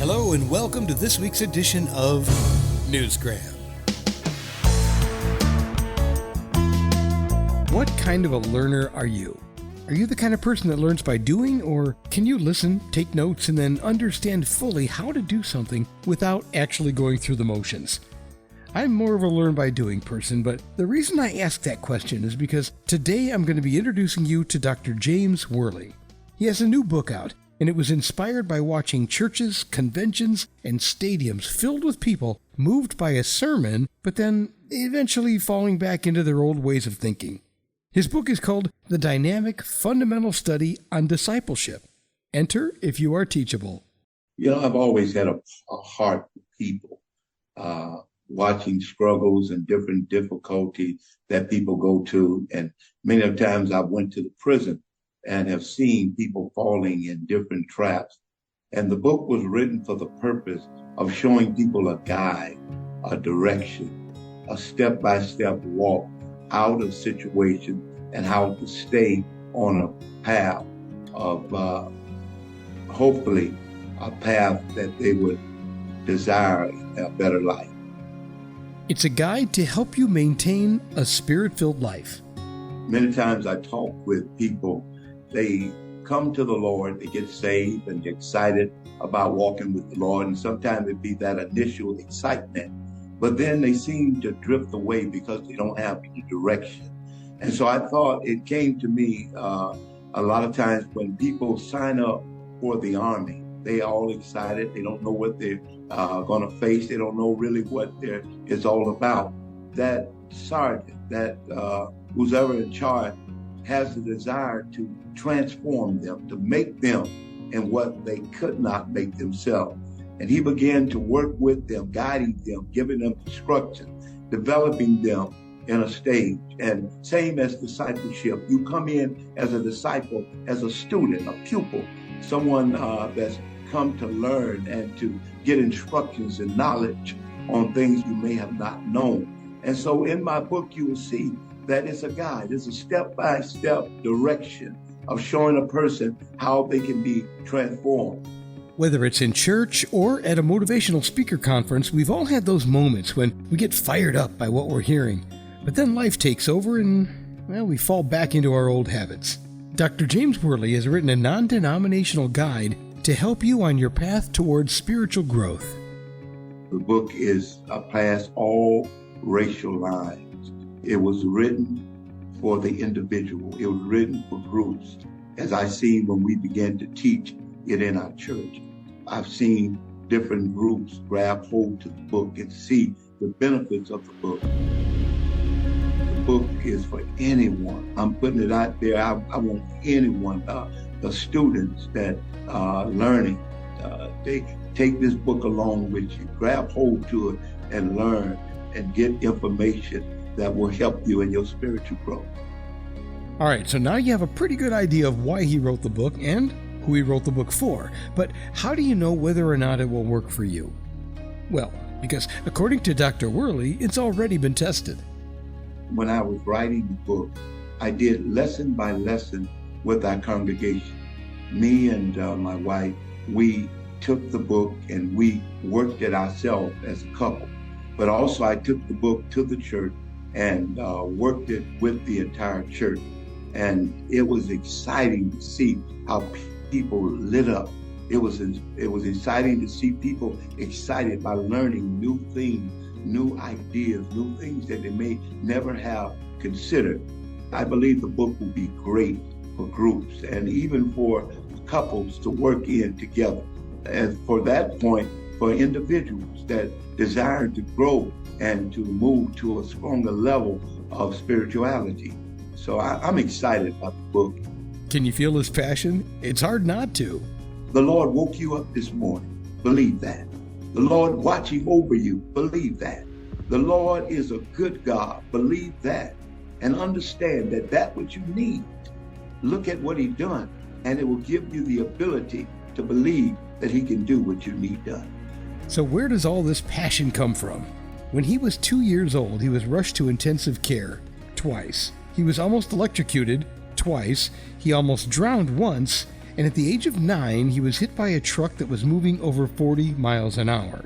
Hello and welcome to this week's edition of Newsgram. What kind of a learner are you? Are you the kind of person that learns by doing, or can you listen, take notes, and then understand fully how to do something without actually going through the motions? I'm more of a learn by doing person, but the reason I ask that question is because today I'm going to be introducing you to Dr. James Whorley. He has a new book out, and it was inspired by watching churches, conventions, and stadiums filled with people moved by a sermon, but then eventually falling back into their old ways of thinking. His book is called The Dynamic Fundamental Study on Discipleship. Enter if you are teachable. I've always had a heart for people, watching struggles and different difficulties that people go to. And many of times I went to the prison and have seen people falling in different traps. And the book was written for the purpose of showing people a guide, a direction, a step-by-step walk out of situations and how to stay on a path of, hopefully, a path that they would desire a better life. It's a guide to help you maintain a spirit-filled life. Many times I talk with people. They come to the Lord, they get saved and get excited about walking with the Lord. And sometimes it be that initial excitement, but then they seem to drift away because they don't have any direction. And so I thought it came to me a lot of times when people sign up for the Army, they all excited. They don't know what they're going to face. They don't know really what it's all about. That sergeant, that who's ever in charge, has the desire to transform them, to make them in what they could not make themselves. And he began to work with them, guiding them, giving them instructions, developing them in a stage. And same as discipleship, you come in as a disciple, as a student, a pupil, someone that's come to learn and to get instructions and knowledge on things you may have not known. And so in my book, you will see that it's a guide, it's a step-by-step direction of showing a person how they can be transformed. Whether it's in church or at a motivational speaker conference, we've all had those moments when we get fired up by what we're hearing. But then life takes over and, we fall back into our old habits. Dr. James Whorley has written a non-denominational guide to help you on your path towards spiritual growth. The book is past all racial lines. It was written for the individual. It was written for groups. As I see when we began to teach it in our church, I've seen different groups grab hold to the book and see the benefits of the book. The book is for anyone. I'm putting it out there. I want anyone, the students that are learning, they take this book along with you. Grab hold to it and learn and get information that will help you in your spiritual growth. All right, so now you have a pretty good idea of why he wrote the book and who he wrote the book for. But how do you know whether or not it will work for you? Well, because according to Dr. Whorley, it's already been tested. When I was writing the book, I did lesson by lesson with our congregation. Me and my wife, we took the book and we worked it ourselves as a couple. But also I took the book to the church and worked it with the entire church. And it was exciting to see how people lit up. It was exciting to see people excited by learning new things, new ideas, new things that they may never have considered. I believe the book will be great for groups and even for couples to work in together. And for that point, for individuals that desire to grow and to move to a stronger level of spirituality. So I'm excited about the book. Can you feel his passion? It's hard not to. The Lord woke you up this morning. Believe that. The Lord watching over you. Believe that. The Lord is a good God. Believe that. And understand that what you need, look at what He's done, and it will give you the ability to believe that He can do what you need done. So where does all this passion come from? When he was 2 years old, he was rushed to intensive care twice. He was almost electrocuted twice. He almost drowned once. and at the age of 9, he was hit by a truck that was moving over 40 miles an hour.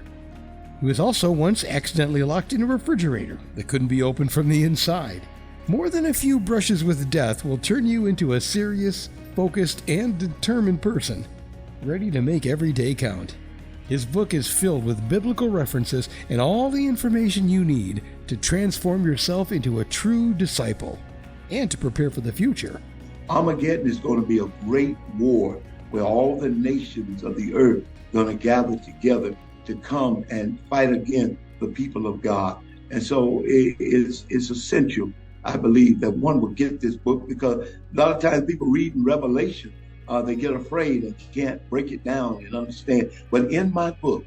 He was also once accidentally locked in a refrigerator that couldn't be opened from the inside. More than a few brushes with death will turn you into a serious, focused, and determined person, ready to make every day count. His book is filled with biblical references and all the information you need to transform yourself into a true disciple and to prepare for the future. Armageddon is going to be a great war where all the nations of the earth are going to gather together to come and fight against the people of God. And so it's essential, I believe, that one will get this book, because a lot of times people read in Revelation, they get afraid and can't break it down and understand. But in my book,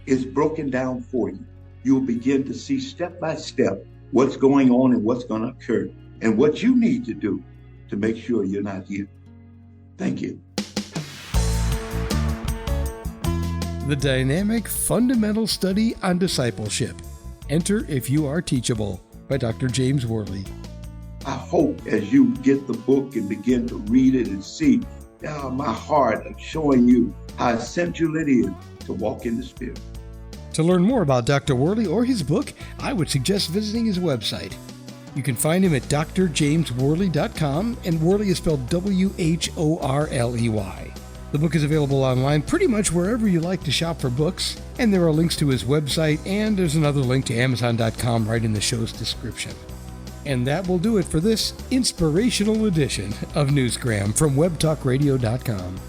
it's broken down for you. You'll begin to see step by step what's going on and what's going to occur and what you need to do to make sure you're not here. Thank you. The Dynamic Fundamental Study on Discipleship. Enter If You Are Teachable by Dr. James Whorley. I hope as you get the book and begin to read it and see my heart of showing you how essential it is to walk in the Spirit. To learn more about Dr. Whorley or his book, I would suggest visiting his website. You can find him at drjameswhorley.com, and Whorley is spelled Whorley. The book is available online pretty much wherever you like to shop for books, and there are links to his website, and there's another link to Amazon.com right in the show's description. And that will do it for this inspirational edition of Newsgram from webtalkradio.com.